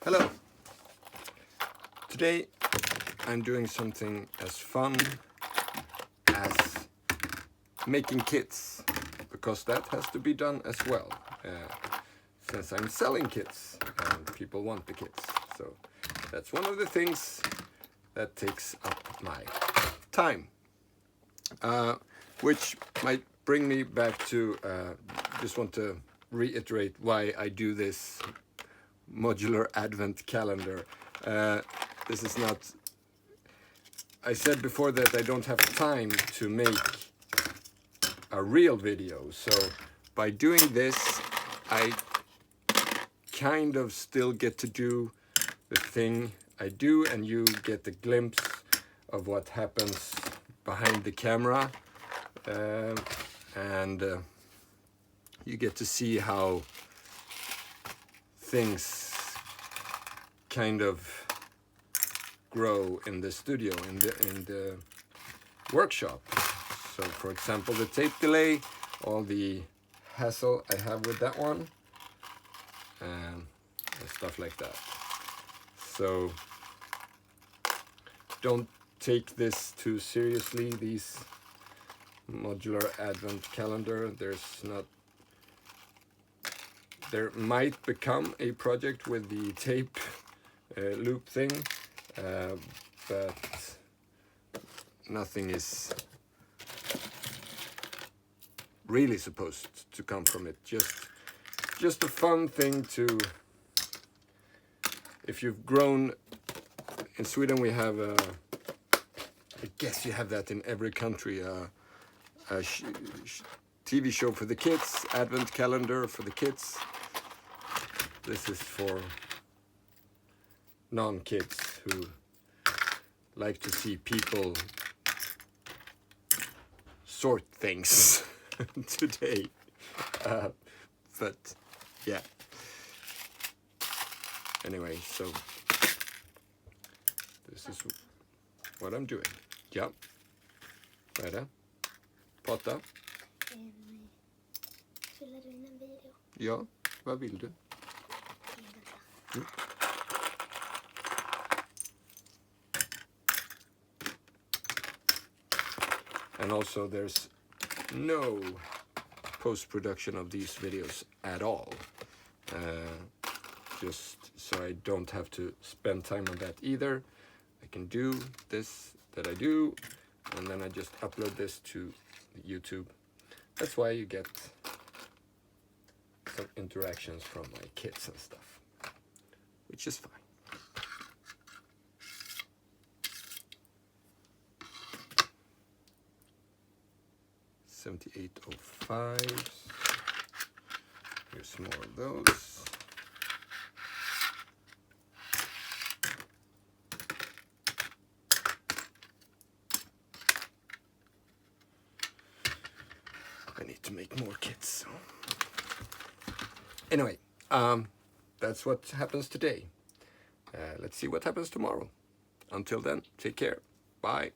Hello! Today I'm doing something as fun as making kits, because that has to be done as well, since I'm selling kits and people want the kits. So that's one of the things that takes up my time, which might bring me back to, just want to reiterate why I do this Modular Advent Calendar. This is not, I said before that I don't have time to make a real video, so by doing this I kind of still get to do the thing I do, and you get a glimpse of what happens behind the camera, and you get to see how things kind of grow in the studio, in the workshop. So for example, the tape delay, all the hassle I have with that one, and stuff like that. So don't take this too seriously, these Modular Advent Calendar. There might become a project with the tape loop thing, but nothing is really supposed to come from it. Just a fun thing to, if you've grown, in Sweden we have I guess you have that in every country, a TV show for the kids, Advent Calendar for the kids. This is for non-kids who like to see people sort things today. But yeah. Anyway, so this is what I'm doing. Ja. Vad är det? Prata. Spelar du in en video? Ja, vad vill du? Mm. And also there's no post-production of these videos at all. Just so I don't have to spend time on that either. I can do this that I do, and then I just upload this to YouTube. That's why you get some interactions from my kids and stuff, which is fine. $78.05. Here's more of those. I need to make more kits. So. Anyway, that's what happens today. Let's see what happens tomorrow. Until then, take care. Bye.